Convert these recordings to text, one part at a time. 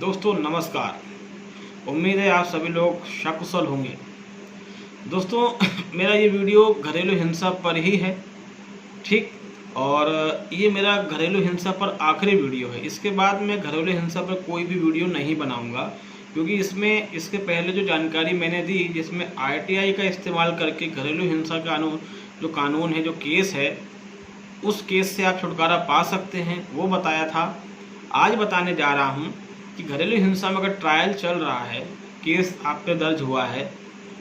दोस्तों नमस्कार। उम्मीद है आप सभी लोग सकुशल होंगे। दोस्तों मेरा ये वीडियो घरेलू हिंसा पर ही है, ठीक। और ये मेरा घरेलू हिंसा पर आखिरी वीडियो है। इसके बाद मैं घरेलू हिंसा पर कोई भी वीडियो नहीं बनाऊंगा, क्योंकि इसमें इसके पहले जो जानकारी मैंने दी, जिसमें आरटीआई का इस्तेमाल करके घरेलू हिंसा कानून जो कानून है, जो केस है, उस केस से आप छुटकारा पा सकते हैं, वो बताया था। आज बताने जा रहा हूँ कि घरेलू हिंसा में अगर ट्रायल चल रहा है, केस आप पे दर्ज हुआ है,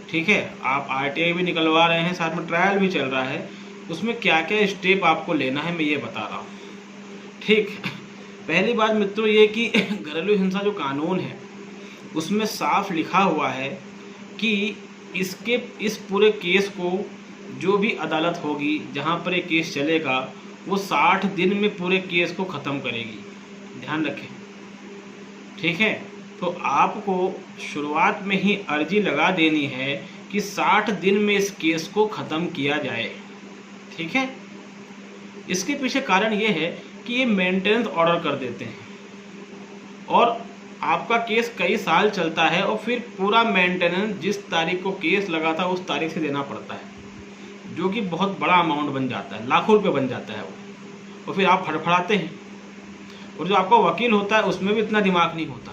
ठीक है, आप आरटीआई भी निकलवा रहे हैं, साथ में ट्रायल भी चल रहा है, उसमें क्या क्या स्टेप आपको लेना है मैं ये बता रहा हूँ, ठीक। पहली बात मित्रों ये कि घरेलू हिंसा जो कानून है उसमें साफ लिखा हुआ है कि इस पूरे केस को जो भी अदालत होगी जहाँ पर ये केस चलेगा, वो 60 दिन में पूरे केस को ख़त्म करेगी। ध्यान रखें, ठीक है। तो आपको शुरुआत में ही अर्जी लगा देनी है कि 60 दिन में इस केस को ख़त्म किया जाए, ठीक है। इसके पीछे कारण ये है कि ये मेंटेनेंस ऑर्डर कर देते हैं और आपका केस कई साल चलता है और फिर पूरा मेंटेनेंस जिस तारीख को केस लगा था उस तारीख से देना पड़ता है, जो कि बहुत बड़ा अमाउंट बन जाता है, लाखों रुपए बन जाता है वो। और फिर आप फड़फड़ाते हैं, और जो आपका वकील होता है उसमें भी इतना दिमाग नहीं होता।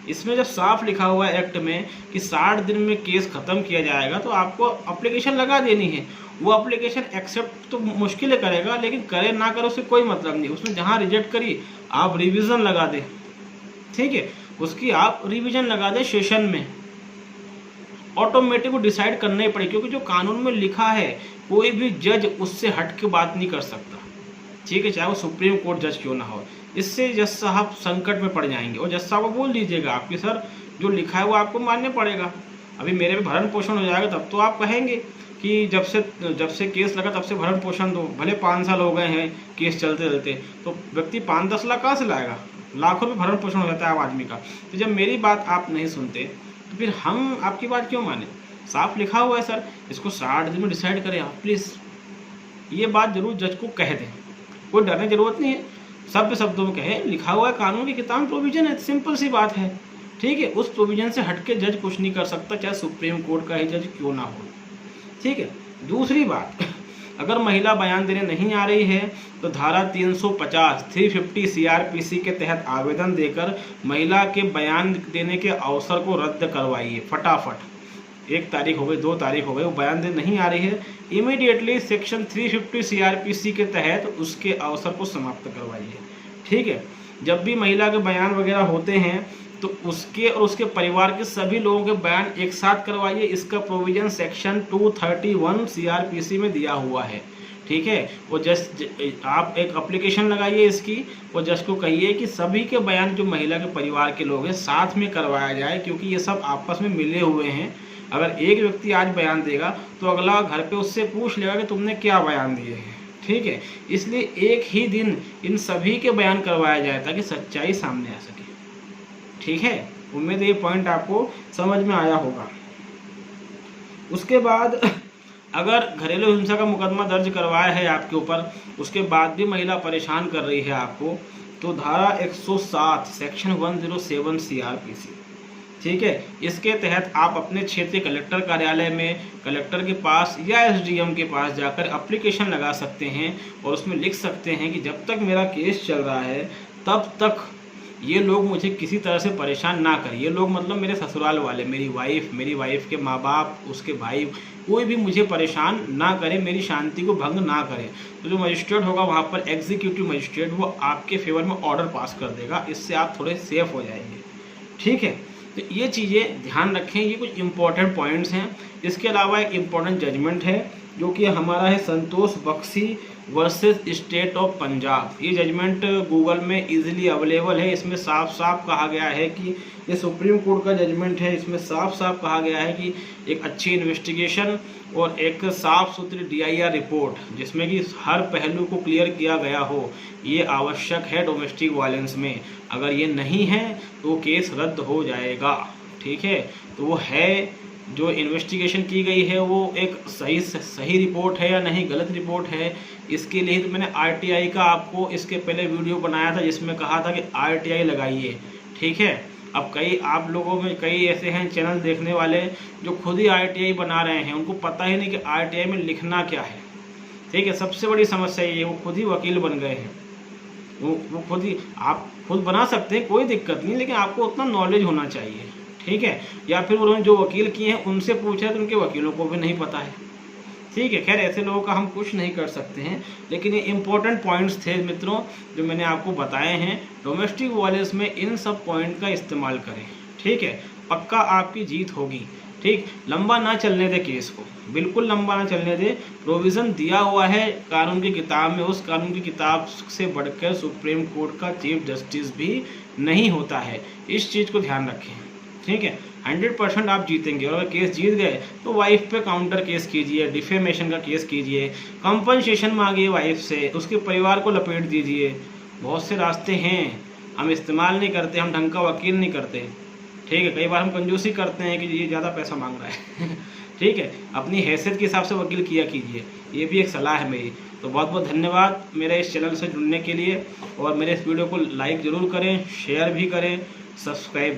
इसमें जब साफ लिखा हुआ है एक्ट में कि 60 दिन में केस ख़त्म किया जाएगा, तो आपको एप्लीकेशन लगा देनी है। वो एप्लीकेशन एक्सेप्ट तो मुश्किल है करेगा, लेकिन करे ना करे उससे कोई मतलब नहीं। उसमें जहाँ रिजेक्ट करी आप रिवीजन लगा दें, ठीक है, उसकी आप रिवीजन लगा दें सेशन में। ऑटोमेटिक वो डिसाइड करना ही पड़ेगा, क्योंकि जो कानून में लिखा है कोई भी जज उससे हट के बात नहीं कर सकता, ठीक है, चाहे वो सुप्रीम कोर्ट जज क्यों ना हो। इससे जज साहब संकट में पड़ जाएंगे और जज साहब को बोल दीजिएगा आपकी सर जो लिखा है वो आपको मानना पड़ेगा। अभी मेरे भी भरण पोषण हो जाएगा, तब तो आप कहेंगे कि जब से केस लगा तब से भरण पोषण दो। भले 5 साल हो गए हैं केस चलते चलते, तो व्यक्ति 5-10 लाख कहाँ से लाएगा? लाखों रुपये भरण पोषण हो जाता है आम आदमी का। तो जब मेरी बात आप नहीं सुनते तो फिर हम आपकी बात क्यों माने? साफ लिखा हुआ है सर, इसको 60 दिन में डिसाइड करें आप प्लीज़। ये बात जरूर जज को कह दें, कोई डरने की जरूरत नहीं है, शब्दों में कहे। लिखा हुआ है कानून की किताब में, प्रोविजन है, सिंपल सी बात है, ठीक है। उस प्रोविजन से हटके जज कुछ नहीं कर सकता, चाहे सुप्रीम कोर्ट का ही जज क्यों ना हो, ठीक है। दूसरी बात, अगर महिला बयान देने नहीं आ रही है तो धारा 350 सीआरपीसी के तहत आवेदन देकर महिला के बयान देने के अवसर को रद्द करवाइए फटाफट। 1 तारीख हो गई, 2 तारीख हो गई, वो बयान देने नहीं आ रही है, इमीडिएटली सेक्शन 350 सीआरपीसी के तहत उसके अवसर को समाप्त करवाइए, ठीक है। जब भी महिला के बयान वगैरह होते हैं तो उसके और उसके परिवार के सभी लोगों के बयान एक साथ करवाइए। इसका प्रोविजन सेक्शन 231 सीआरपीसी में दिया हुआ है, ठीक है। वो जस्ट आप एक एप्लीकेशन लगाइए इसकी, और जज को कहिए कि सभी के बयान जो महिला के परिवार के लोग हैं साथ में करवाया जाए, क्योंकि ये सब आपस में मिले हुए हैं। अगर एक व्यक्ति आज बयान देगा तो अगला घर पे उससे पूछ लेगा कि तुमने क्या बयान दिए हैं, ठीक है। इसलिए एक ही दिन इन सभी के बयान करवाया जाए ताकि सच्चाई सामने आ सके, ठीक है। उम्मीद है ये पॉइंट आपको समझ में आया होगा। उसके बाद अगर घरेलू हिंसा का मुकदमा दर्ज करवाया है आपके ऊपर, उसके बाद भी महिला परेशान कर रही है आपको, तो धारा 107 सेक्शन 107 सीआरपीसी, ठीक है, इसके तहत आप अपने क्षेत्रीय कलेक्टर कार्यालय में, कलेक्टर के पास या एसडीएम के पास जाकर एप्लीकेशन लगा सकते हैं और उसमें लिख सकते हैं कि जब तक मेरा केस चल रहा है तब तक ये लोग मुझे किसी तरह से परेशान ना करें। ये लोग मतलब मेरे ससुराल वाले, मेरी वाइफ के माँ बाप, उसके भाई, कोई भी मुझे परेशान ना करे, मेरी शांति को भंग ना करे। तो जो मजिस्ट्रेट होगा वहाँ पर, एग्जीक्यूटिव मजिस्ट्रेट, वो आपके फेवर में ऑर्डर पास कर देगा। इससे आप थोड़े सेफ हो जाएंगे, ठीक है। तो ये चीज़ें ध्यान रखें, ये कुछ इंपॉर्टेंट पॉइंट्स हैं। इसके अलावा एक इम्पॉर्टेंट जजमेंट है जो कि हमारा है Santosh Bakshi versus state of Punjab. ये जजमेंट गूगल में इजीली अवेलेबल है। इसमें साफ साफ कहा गया है कि ये सुप्रीम कोर्ट का जजमेंट है। इसमें साफ साफ कहा गया है कि एक अच्छी इन्वेस्टिगेशन और एक साफ सुथरी DIR रिपोर्ट जिसमें कि हर पहलू को क्लियर किया गया हो, ये आवश्यक है डोमेस्टिक वायलेंस में। अगर ये नहीं है तो केस रद्द हो जाएगा, ठीक है। तो वो है, जो इन्वेस्टिगेशन की गई है वो एक सही रिपोर्ट है या नहीं, गलत रिपोर्ट है, इसके लिए तो मैंने आरटीआई का आपको इसके पहले वीडियो बनाया था जिसमें कहा था कि आरटीआई लगाइए, ठीक है। अब कई आप लोगों में कई ऐसे हैं चैनल देखने वाले जो खुद ही आरटीआई बना रहे हैं, उनको पता ही नहीं कि आरटीआई में लिखना क्या है। ठीक है, सबसे बड़ी समस्या ये है, वो खुद ही वकील बन गए हैं। वो खुद ही, आप खुद बना सकते हैं, कोई दिक्कत नहीं, लेकिन आपको उतना नॉलेज होना चाहिए। ठीक है, या फिर उन्होंने जो वकील किए हैं उनसे पूछा तो उनके वकीलों को भी नहीं पता है। ठीक है, खैर ऐसे लोगों का हम कुछ नहीं कर सकते हैं, लेकिन ये इंपॉर्टेंट पॉइंट्स थे मित्रों जो मैंने आपको बताए हैं। डोमेस्टिक वायलेंस में इन सब पॉइंट का इस्तेमाल करें। ठीक है, पक्का आपकी जीत होगी। ठीक, लंबा ना चलने दे केस को, बिल्कुल लंबा ना चलने दे। प्रोविज़न दिया हुआ है कानून की किताब में, उस कानून की किताब से बढ़कर सुप्रीम कोर्ट का चीफ जस्टिस भी नहीं होता है। इस चीज़ को ध्यान रखें। ठीक है, 100% आप जीतेंगे। और अगर केस जीत गए तो वाइफ पे काउंटर केस कीजिए, डिफेमेशन का केस कीजिए, कंपनसेशन मांगिए वाइफ से, उसके परिवार को लपेट दीजिए। बहुत से रास्ते हैं, हम इस्तेमाल नहीं करते, हम ढंग का वकील नहीं करते। ठीक है, कई बार हम कंजूसी करते हैं कि ये ज़्यादा पैसा मांग रहा है। ठीक है, अपनी हैसियत के हिसाब से वकील किया कीजिए, ये भी एक सलाह है मेरी। तो बहुत बहुत धन्यवाद मेरे इस चैनल से जुड़ने के लिए, और मेरे इस वीडियो को लाइक ज़रूर करें, शेयर भी करें, सब्सक्राइब भी।